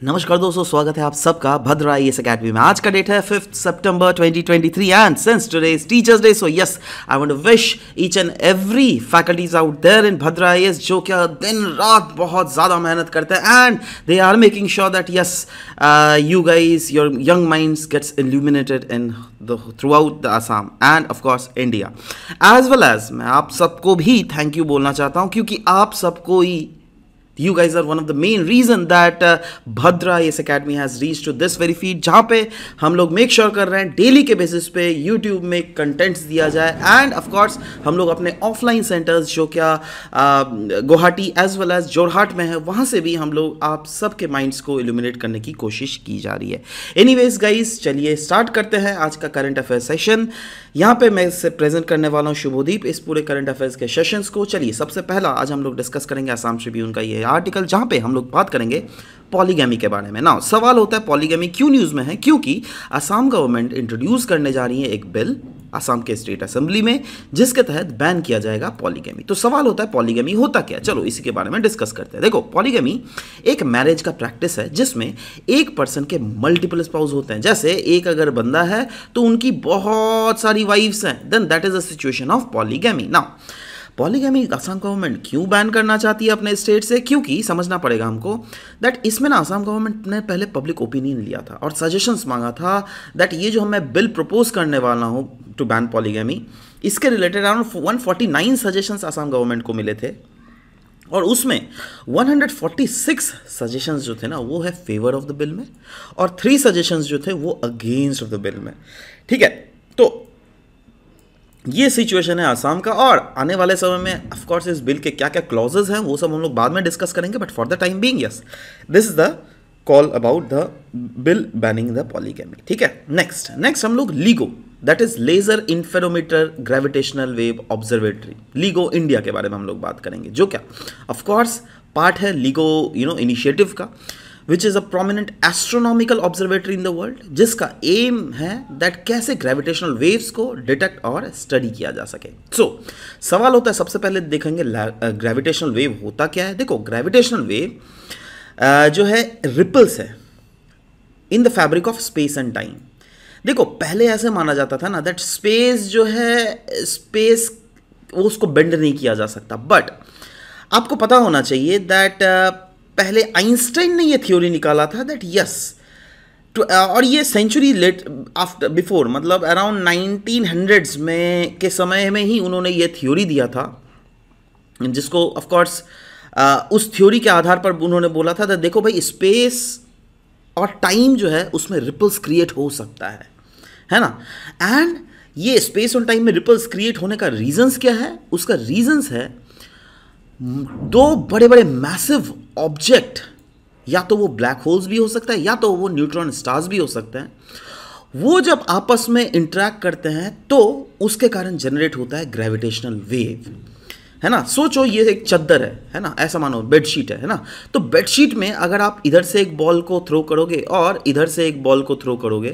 नमस्कार दोस्तों, स्वागत है आप सबका भद्रा आईएएस अकेडमी में। आज का डेट है 5 सितंबर 2023 and since today is teachers day, so yes I want to wish each and every faculties out there in Bhadra IAS जो क्या दिन रात बहुत ज़्यादा मेहनत करते हैं and they are making sure that yes you guys your young minds gets illuminated in throughout the Assam and of course India as well as मैं आप सबको भी थैंक यू बोलना चाहता हूँ, क्योंकि आप सबको ही You guys are one of the main reason that Bhadra IAS Academy has reached to this very feed, जहाँ पे हम लोग मेक श्योर कर रहे हैं डेली के बेसिस पे यूट्यूब में कंटेंट्स दिया जाए एंड ऑफ कोर्स हम लोग अपने ऑफलाइन सेंटर्स जो क्या Guwahati as well as Jorhat में है वहाँ से भी हम लोग आप सबके माइंड्स को इल्यूमिनेट करने की कोशिश की जा रही है। एनीवेज गाइस, चलिए स्टार्ट करते हैं आज का करंट अफेयर सेशन। यहाँ पे मैं इससे प्रेजेंट करने वाला हूँ शुभदीप इस पूरे करंट अफेयर्स के सेशंस को। चलिए सबसे पहला आज हम लोग डिस्कस करेंगे आसाम ट्रिब्यून का ये आर्टिकल, जहाँ पे हम लोग बात करेंगे पॉलीगैमी के बारे में। ना सवाल होता है पॉलीगैमी क्यों न्यूज़ में है, क्योंकि असम गवर्नमेंट इंट्रोड्यूस करने जा रही है एक बिल असम के स्टेट असेंबली में जिसके तहत बैन किया जाएगा पॉलीगैमी। तो सवाल होता है पॉलीगैमी होता क्या, चलो इसी के बारे में डिस्कस करते हैं। देखो, पॉलीगैमी एक मैरिज का प्रैक्टिस है जिसमें एक पर्सन के मल्टीपल स्पाउस होते हैं। जैसे एक अगर बंदा है तो उनकी बहुत सारी वाइफ्स हैं, then that is a situation of polygamy. Now polygamy Assam government क्यों बैन करना चाहती है अपने स्टेट से, क्योंकि समझना पड़ेगा हमको दैट इसमें ना असम गवर्नमेंट ने पहले पब्लिक ओपिनियन लिया था और सजेशंस मांगा था दैट ये जो मैं बिल प्रपोज करने वाला हूँ टू बैन पॉलीगैमी, इसके related around 149 suggestions Assam government को मिले थे और उसमें 146 सजेशंस जो थे ना वो है फेवर ऑफ द बिल में और 3 सजेशंस जो थे वो अगेंस्ट ऑफ द बिल में। ठीक है, तो ये सिचुएशन है आसाम का और आने वाले समय में ऑफ कोर्स इस बिल के क्या क्या क्लॉजेस हैं वो सब हम लोग बाद में डिस्कस करेंगे, but for the time being yes this is the call about the bill banning the polygamy. ठीक है, नेक्स्ट हम लोग LIGO, that is laser interferometer gravitational wave observatory, LIGO India के बारे में हम लोग बात करेंगे, जो क्या ऑफ कोर्स पार्ट है लीगो इनिशिएटिव का, which is a prominent astronomical observatory in the world, जिसका एम है दैट कैसे ग्रेविटेशनल वेव्स को डिटेक्ट और स्टडी किया जा सके। सो सवाल होता है, सबसे पहले देखेंगे ग्रेविटेशनल वेव होता क्या है। देखो, ग्रेविटेशनल वेव जो है रिपल्स है in the fabric of space and time. देखो, पहले ऐसे माना जाता था ना दैट स्पेस जो है स्पेस वो उसको बेंड नहीं किया जा सकता, बट आपको पता होना चाहिए दैट पहले आइंस्टाइन ने ये थ्योरी निकाला था दैट यस और ये सेंचुरी लेट आफ्टर बिफोर मतलब अराउंड 1900s में के समय में ही उन्होंने ये थ्योरी दिया था, जिसको ऑफ कोर्स उस थ्योरी के आधार पर उन्होंने बोला था देखो भाई स्पेस और टाइम जो है उसमें रिपल्स क्रिएट हो सकता है ना। एंड ये स्पेस और टाइम में रिपल्स क्रिएट होने का रीजंस क्या है, उसका रीजंस है 2 बड़े बड़े मैसिव ऑब्जेक्ट, या तो वो ब्लैक होल्स भी हो सकता है या तो वो न्यूट्रॉन स्टार्स भी हो सकते हैं, वो जब आपस में इंटरैक्ट करते हैं तो उसके कारण जनरेट होता है ग्रेविटेशनल वेव, है ना। सोचो ये एक चद्दर है ना, ऐसा मानो बेडशीट है ना, तो बेडशीट में अगर आप इधर से एक बॉल को थ्रो करोगे और इधर से एक बॉल को थ्रो करोगे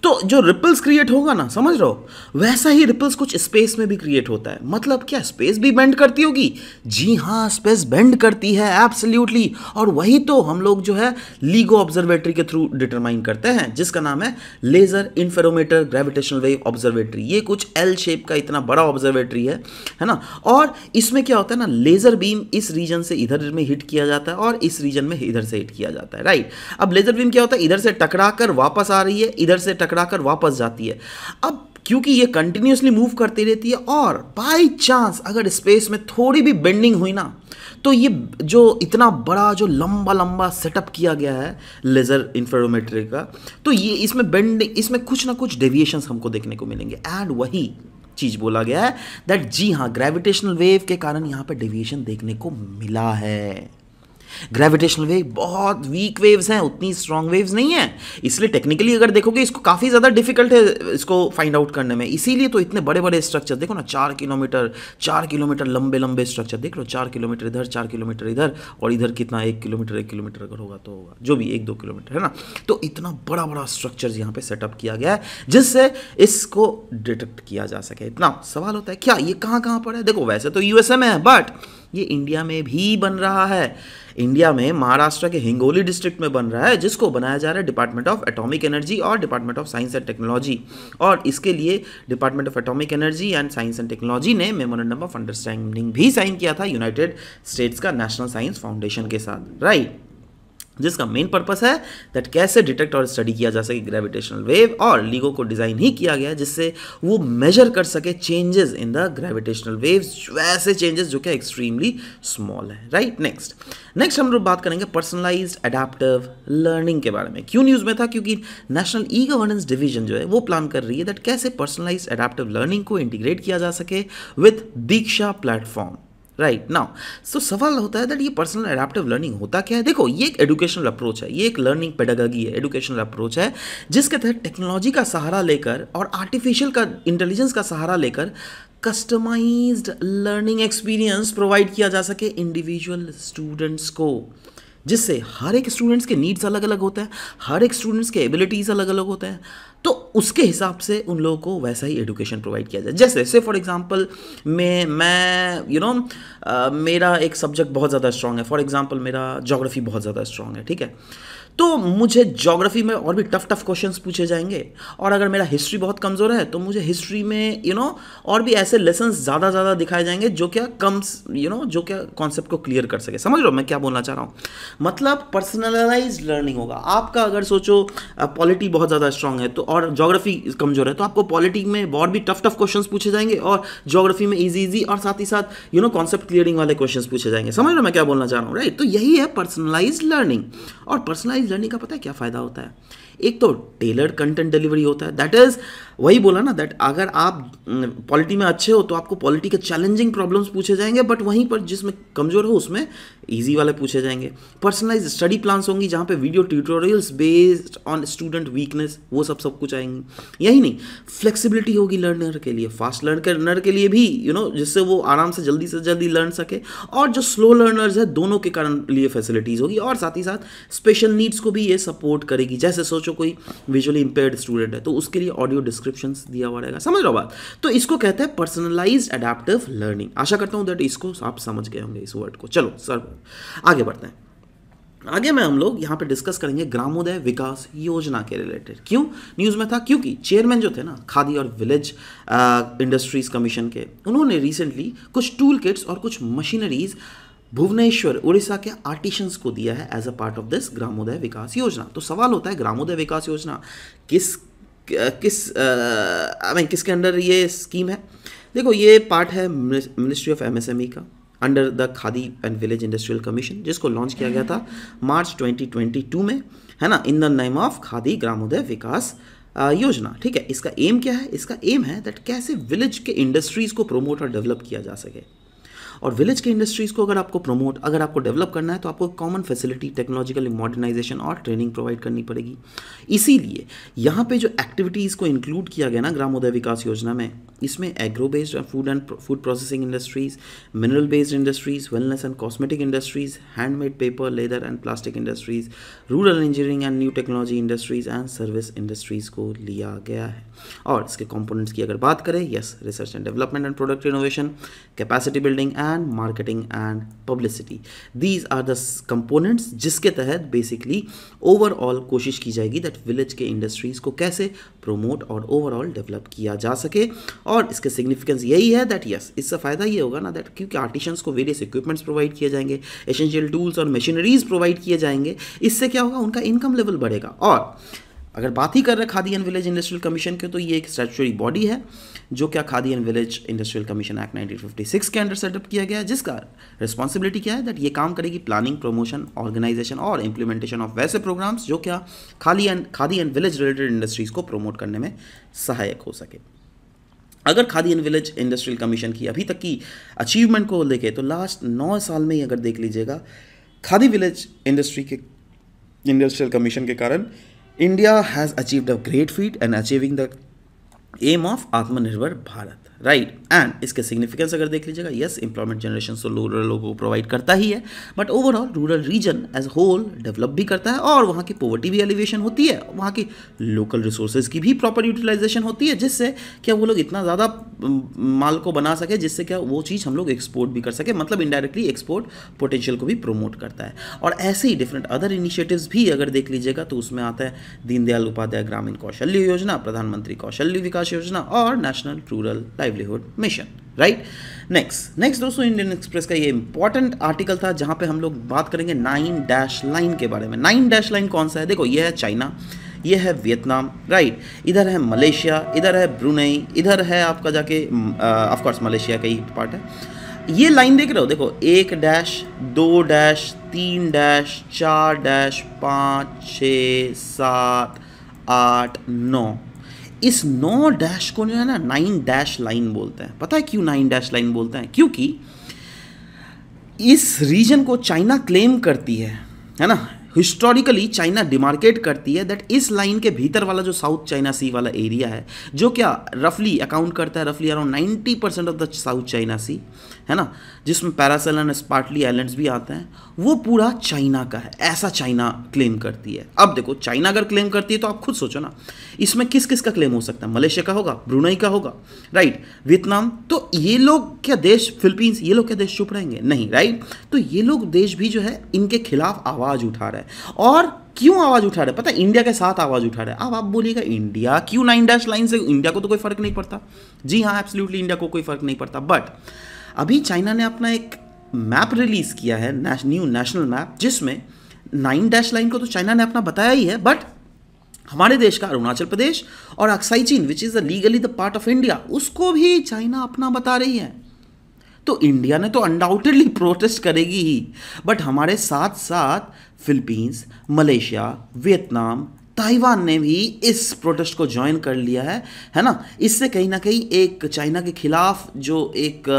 तो जो रिपल्स क्रिएट होगा ना, समझ रहे हो, वैसा ही रिपल्स कुछ स्पेस में भी क्रिएट होता है। मतलब क्या स्पेस भी बेंड करती होगी? जी हाँ, स्पेस बेंड करती है एब्सोल्युटली, और वही तो हम लोग जो है लीगो ऑब्जर्वेटरी के थ्रू डिटरमाइन करते हैं, जिसका नाम है laser interferometer gravitational wave observatory. ये कुछ एल शेप का इतना बड़ा ऑब्जर्वेटरी है ना, और इसमें क्या होता है ना, लेजर बीम इस रीजन से इधर में हिट किया जाता है और इस रीजन में इधर से हिट किया जाता है, राइट। अब लेजर बीम क्या होता है, इधर से टकराकर वापस आ रही है, इधर से टकराकर वापस जाती है। अब क्योंकि ये कंटिन्यूसली मूव करती रहती है और बाय चांस अगर स्पेस में थोड़ी भी बेंडिंग हुई ना, तो ये जो इतना बड़ा जो लंबा सेटअप किया गया है लेजर इंफेरोमेट्री का, तो ये इसमें बेंडिंग, इसमें कुछ ना कुछ डेविएशंस हमको देखने को मिलेंगे। एंड वही चीज बोला गया है दैट जी हाँ, ग्रेविटेशनल वेव के कारण यहां पे डेविएशन देखने को मिला है। ग्रेविटेशनल वेव बहुत वीक वेव्स हैं, उतनी स्ट्रॉन्ग वेव्स नहीं है, इसलिए टेक्निकली अगर देखोगे इसको काफ़ी ज़्यादा डिफिकल्ट है इसको फाइंड आउट करने में। इसीलिए तो इतने बड़े बड़े स्ट्रक्चर देखो ना, 4 किलोमीटर लंबे स्ट्रक्चर देख लो, 4 किलोमीटर इधर 4 किलोमीटर इधर, और इधर कितना 1 किलोमीटर अगर होगा तो होगा जो भी 1-2 किलोमीटर है ना, तो इतना बड़ा स्ट्रक्चर यहाँ पे सेटअप किया गया है जिससे इसको डिटेक्ट किया जा सके। इतना सवाल होता है क्या ये कहाँ पर है? देखो वैसे तो यूएसए में है, बट ये इंडिया में भी बन रहा है। इंडिया में महाराष्ट्र के हिंगोली डिस्ट्रिक्ट में बन रहा है, जिसको बनाया जा रहा है डिपार्टमेंट ऑफ एटॉमिक एनर्जी और department of science and technology. और इसके लिए department of atomic energy and science and technology ने मेमोरेंडम ऑफ अंडरस्टैंडिंग भी साइन किया था यूनाइटेड स्टेट्स का नेशनल साइंस फाउंडेशन के साथ, राइट। जिसका मेन पर्पस है दैट कैसे डिटेक्ट और स्टडी किया जा सके ग्रेविटेशनल वेव, और LIGO को डिज़ाइन ही किया गया जिससे वो मेजर कर सके changes in the gravitational waves, वैसे चेंजेस जो कि एक्सट्रीमली स्मॉल है, राइट। नेक्स्ट हम लोग बात करेंगे पर्सनलाइज्ड एडेप्टिव लर्निंग के बारे में। क्यों न्यूज़ में था? क्योंकि नेशनल ई गवर्नेंस डिवीजन जो है वो प्लान कर रही है दैट कैसे पर्सनलाइज्ड एडेप्टिव लर्निंग को इंटीग्रेट किया जा सके with Diksha platform, right now. So सवाल होता है दैट ये पर्सनल एडेप्टिव लर्निंग होता क्या है? देखो, ये एक एजुकेशनल अप्रोच है, ये एक लर्निंग पेडागॉजी है, एजुकेशनल अप्रोच है, जिसके तहत टेक्नोलॉजी का सहारा लेकर और आर्टिफिशियल का इंटेलिजेंस का सहारा लेकर कस्टमाइज्ड लर्निंग एक्सपीरियंस प्रोवाइड किया जा सके इंडिविजुअल स्टूडेंट्स को, जिससे हर एक स्टूडेंट्स के नीड्स अलग अलग होते हैं, हर एक स्टूडेंट्स के एबिलिटीज़ अलग अलग होते हैं, तो उसके हिसाब से उन लोगों को वैसा ही एजुकेशन प्रोवाइड किया जाए। जैसे से फॉर एग्जांपल मेरा एक सब्जेक्ट बहुत ज़्यादा स्ट्रांग है, फॉर एग्जांपल मेरा ज्योग्राफी बहुत ज़्यादा स्ट्रांग है, ठीक है, तो मुझे ज्योग्राफी में और भी टफ क्वेश्चंस पूछे जाएंगे। और अगर मेरा हिस्ट्री बहुत कमज़ोर है तो मुझे हिस्ट्री में और भी ऐसे लेसन्स ज़्यादा दिखाए जाएंगे जो क्या जो क्या कॉन्सेप्ट को क्लियर कर सके। समझ लो मैं क्या बोलना चाह रहा हूँ? मतलब पर्सनलाइज्ड लर्निंग होगा आपका। अगर सोचो पॉलिटी बहुत ज़्यादा स्ट्रांग है तो और ज्योग्राफी कमज़ोर है तो आपको पॉलिटी में और भी टफ क्वेश्चंस पूछे जाएंगे, और ज्योग्राफी में ईजी और साथ ही साथ कॉन्सेप्ट क्लियरिंग वाले क्वेश्चंस पूछे जाएंगे। समझ लो मैं क्या बोलना चाह रहा हूँ, राइट। तो यही है पर्सनलाइज्ड लर्निंग। और पर्सनलाइज्ड लर्निंग का पता है क्या फ़ायदा होता है? एक तो टेलर्ड कंटेंट डिलीवरी होता है, दैट इज़ वही बोला ना दैट अगर आप पॉलिटी में अच्छे हो तो आपको पॉलिटी के चैलेंजिंग प्रॉब्लम्स पूछे जाएंगे, बट वहीं पर जिसमें कमज़ोर हो उसमें इजी वाले पूछे जाएंगे। पर्सनलाइज्ड स्टडी प्लान्स होंगी जहाँ पे video tutorials based on student weakness वो सब कुछ आएंगी। यही नहीं, फ्लेक्सिबिलिटी होगी लर्नर के लिए, फास्ट लर्नर के लिए भी जिससे वो आराम से जल्दी लर्न सके, और जो स्लो लर्नर्स है दोनों के कारण लिए फैसिलिटीज़ होगी, और साथ ही साथ स्पेशल नीड्स को भी ये सपोर्ट करेगी। जैसे सोचो कोई विजुअली इंपेयर्ड स्टूडेंट है तो उसके लिए ऑडियो डिस्क्रिप्शंस दिया हुआ रहेगा। समझ लो बात? तो इसको कहते हैं पर्सनलाइज्ड एडेप्टिव लर्निंग। आशा करता हूं दैट इसको आप समझ गए होंगे इस वर्ड को। चलो सर आगे बढ़ते हैं। आगे में हम लोग यहाँ पे डिस्कस करेंगे ग्रामोदय विकास योजना के रिलेटेड। क्यों न्यूज़ में था? क्योंकि चेयरमैन जो थे ना खादी और विलेज इंडस्ट्रीज कमीशन के, उन्होंने रिसेंटली कुछ टूल किट्स और कुछ मशीनरीज भुवनेश्वर उड़ीसा के आर्टिशंस को दिया है as a part of this Gramodaya Vikas Yojana. तो सवाल होता है ग्रामोदय विकास योजना किसके अंडर ये स्कीम है? देखो, ये पार्ट है मिनिस्ट्री ऑफ MSME का under the Khadi and village industrial commission, जिसको लॉन्च किया गया था मार्च 2022 में, है ना, in the name of Khadi Gramodaya Vikas Yojana. ठीक है, इसका एम क्या है? इसका एम है दैट कैसे विलेज के इंडस्ट्रीज को प्रमोट और डेवलप किया जा सके। और विलेज के इंडस्ट्रीज़ को अगर आपको डेवलप करना है तो आपको कॉमन फैसिलिटी, टेक्नोलॉजिकल मॉडर्नाइजेशन और ट्रेनिंग प्रोवाइड करनी पड़ेगी। इसीलिए यहाँ पे जो एक्टिविटीज़ को इंक्लूड किया गया ना ग्रामोदय विकास योजना में, इसमें agro based food processing industries, mineral based industries, wellness and cosmetic industries, handmade paper, leather and plastic industries, rural engineering and new technology industries and service industries को लिया गया है। और इसके कंपोनेंट्स की अगर बात करें, yes, research and development and product innovation, capacity building and marketing and publicity, these are the components जिसके तहत बेसिकली ओवरऑल कोशिश की जाएगी दैट विलेज के इंडस्ट्रीज़ को कैसे प्रोमोट और ओवरऑल डेवलप किया जा सके। और इसके सिग्निफिकेंस यही है दैट यस, इससे फ़ायदा ये होगा ना दैट क्योंकि आर्टिशंस को वेरियस इक्विपमेंट्स प्रोवाइड किए जाएंगे, एसेंशियल टूल्स और मशीनरीज प्रोवाइड किए जाएंगे, इससे क्या होगा, उनका इनकम लेवल बढ़ेगा। और अगर बात ही कर रहे हैं khadi and village industrial commission के, तो ये एक स्टैट्यूटरी बॉडी है जो क्या khadi and village industrial commission act 1956 के अंडर सेटअप किया गया है, जिसका रिस्पॉन्सिबिलिटी क्या है दैट ये काम करेगी प्लानिंग, प्रमोशन, ऑर्गेनाइजेशन और इम्प्लीमेंटेशन ऑफ वैसे प्रोग्राम्स जो क्या khadi and village related industries को प्रमोट करने में सहायक हो सके। अगर khadi and village industrial commission की अभी तक की अचीवमेंट को देखें तो लास्ट 9 साल में ही अगर देख लीजिएगा, खादी विलेज इंडस्ट्रियल कमीशन के कारण India has achieved a great feat and achieving the aim of Aatmanirbhar Bharat. Right. And इसके सिग्निफिकेंस अगर देख लीजिएगा, यस एम्प्लॉयमेंट जनरेशन तो रूरल लोगों को प्रोवाइड करता ही है, but overall rural region as whole develop भी करता है और वहाँ की पॉवर्टी भी एलिवेशन होती है, वहाँ की लोकल रिसोर्सेज की भी प्रॉपर यूटिलाइजेशन होती है, जिससे क्या वो लोग इतना ज़्यादा माल को बना सके जिससे क्या वो चीज़ हम लोग एक्सपोर्ट भी कर सके, मतलब इनडायरेक्टली एक्सपोर्ट पोटेंशियल को भी प्रमोट करता है। और ऐसे ही डिफरेंट अदर इनिशिएटिव्स भी अगर देख लीजिएगा तो उसमें आता है दीनदयाल उपाध्याय ग्रामीण कौशल्य योजना, प्रधानमंत्री कौशल्य विकास योजना और national rural livelihood mission, right. Next दोस्तों, इंडियन एक्सप्रेस का ये इंपॉर्टेंट आर्टिकल था जहां पे हम लोग बात करेंगे 9 डैश लाइन के बारे में। 9 डैश लाइन कौन सा है? देखो, ये है चाइना, ये है वियतनाम, राइट, इधर है मलेशिया, इधर है ब्रुनेई, इधर है आपका जाके ऑफ कोर्स मलेशिया का ही पार्ट है। ये लाइन देख रहे हो, देखो 1 डैश 2 डैश 3 डैश 4 डैश 5 6 7 8 9, इस 9 डैश को जो है ना 9 डैश लाइन बोलते हैं। पता है क्यों 9 डैश लाइन बोलते हैं? क्योंकि इस रीजन को चाइना क्लेम करती है ना, हिस्टोरिकली चाइना डिमार्केट करती है दैट इस लाइन के भीतर वाला जो साउथ चाइना सी वाला एरिया है, जो क्या रफली अकाउंट करता है रफली around 90% of the South China Sea, है ना, जिसमें पैरासेल एंड स्पार्टली आइलैंड्स भी आते हैं, वो पूरा चाइना का है, ऐसा चाइना क्लेम करती है। अब देखो, चाइना अगर क्लेम करती है तो आप खुद सोचो ना, इसमें किस किस का क्लेम हो सकता है? मलेशिया का होगा, ब्रुनेई का होगा, राइट, वियतनाम। तो ये लोग क्या देश, फिलीपींस, ये लोग क्या देश चुप रहेंगे? नहीं, राइट। तो ये लोग देश भी जो है इनके खिलाफ आवाज़ उठा रहे हैं। और क्यों आवाज़ उठा रहे हैं? पता है, इंडिया के साथ आवाज़ उठा रहे हैं। अब आप बोलिएगा इंडिया क्यों 9 डैश लाइन से? इंडिया को तो कोई फर्क नहीं पड़ता। जी हाँ, एब्सोल्युटली इंडिया को कोई फर्क नहीं पड़ता। बट अभी चाइना ने अपना एक मैप रिलीज किया है, न्यू नेशनल मैप, जिसमें 9 डैश लाइन को तो चाइना ने अपना बताया ही है, बट हमारे देश का अरुणाचल प्रदेश और अक्साई चीन which is legally the part of India, उसको भी चाइना अपना बता रही है। तो इंडिया ने तो अनडाउटेडली प्रोटेस्ट करेगी ही, बट हमारे साथ साथ फिलीपींस, मलेशिया, वियतनाम, ताइवान ने भी इस प्रोटेस्ट को ज्वाइन कर लिया है ना। इससे कहीं ना कहीं एक चाइना के खिलाफ जो एक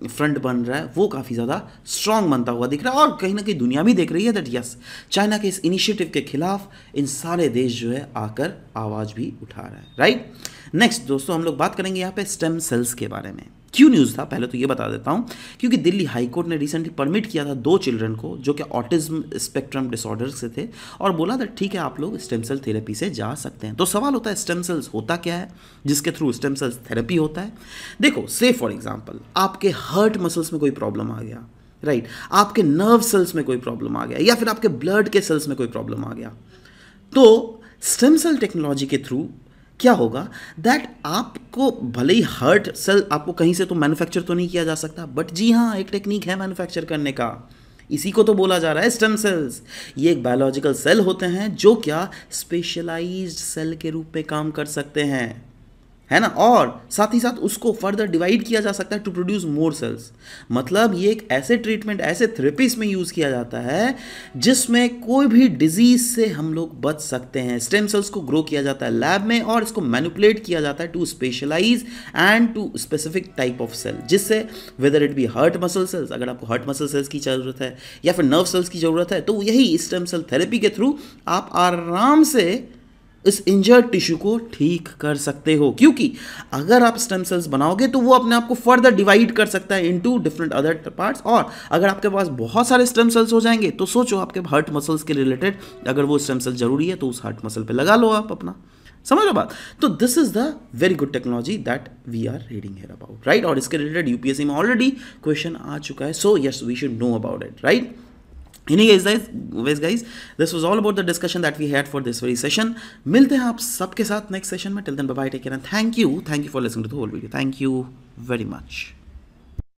फ्रंट बन रहा है वो काफ़ी ज़्यादा स्ट्रांग बनता हुआ दिख रहा है, और कहीं ना कहीं दुनिया भी देख रही है दैट यस, चाइना के इस इनिशिएटिव के खिलाफ इन सारे देश जो है आकर आवाज़ भी उठा रहा है, राइट। नेक्स्ट दोस्तों, हम लोग बात करेंगे यहाँ पे स्टेम सेल्स के बारे में। क्यों न्यूज़ था पहले तो ये बता देता हूँ, क्योंकि दिल्ली हाई कोर्ट ने रिसेंटली परमिट किया था 2 चिल्ड्रन को जो कि ऑटिज्म स्पेक्ट्रम डिसऑर्डर से थे, और बोला था ठीक है आप लोग स्टेम सेल थेरेपी से जा सकते हैं। तो सवाल होता है स्टेम सेल्स होता क्या है जिसके थ्रू स्टेम सेल्स थेरेपी होता है? देखो, से फॉर एग्जांपल आपके हार्ट मसल्स में कोई प्रॉब्लम आ गया, राइट, आपके नर्व सेल्स में कोई प्रॉब्लम आ गया, या फिर आपके ब्लड के सेल्स में कोई प्रॉब्लम आ गया, तो स्टेम सेल टेक्नोलॉजी के थ्रू क्या होगा दैट आपको भले ही हार्ट सेल आपको कहीं से तो मैन्युफैक्चर तो नहीं किया जा सकता, बट जी हाँ, एक टेक्निक है मैन्युफैक्चर करने का, इसी को तो बोला जा रहा है स्टेम सेल्स। ये एक बायोलॉजिकल सेल होते हैं जो क्या स्पेशलाइज्ड सेल के रूप में काम कर सकते हैं, है ना, और साथ ही साथ उसको फर्दर डिवाइड किया जा सकता है टू प्रोड्यूस मोर सेल्स। मतलब ये एक ऐसे ट्रीटमेंट, ऐसे थेरेपीज में यूज़ किया जाता है जिसमें कोई भी डिजीज से हम लोग बच सकते हैं। स्टेम सेल्स को ग्रो किया जाता है लैब में और इसको मैनिपुलेट किया जाता है to specialise and to specific type of cell, जिससे whether it be heart muscle cells, अगर आपको हार्ट मसल सेल्स की ज़रूरत है या फिर नर्व सेल्स की ज़रूरत है, तो यही स्टेम सेल थेरेपी के थ्रू आप आराम से इस इंजर्ड टिश्यू को ठीक कर सकते हो। क्योंकि अगर आप स्टेम सेल्स बनाओगे तो वो अपने आप को फर्दर डिवाइड कर सकता है इनटू डिफरेंट अदर पार्ट्स, और अगर आपके पास बहुत सारे स्टेम सेल्स हो जाएंगे तो सोचो आपके हार्ट मसल्स के रिलेटेड अगर वो स्टेम सेल जरूरी है तो उस हार्ट मसल पे लगा लो आप अपना, समझ लो बात। तो this is the very good technology that we are reading here about, right. और इसके रिलेटेड यूपीएससी में ऑलरेडी क्वेश्चन आ चुका है, so yes we should know about it, right. Anyways guys, this was all about the discussion that we had for this very session. मिलते हैं आप सबके साथ नेक्स्ट सेशन में. Till then, bye bye, take care and thank you for listening to the whole video. Thank you very much.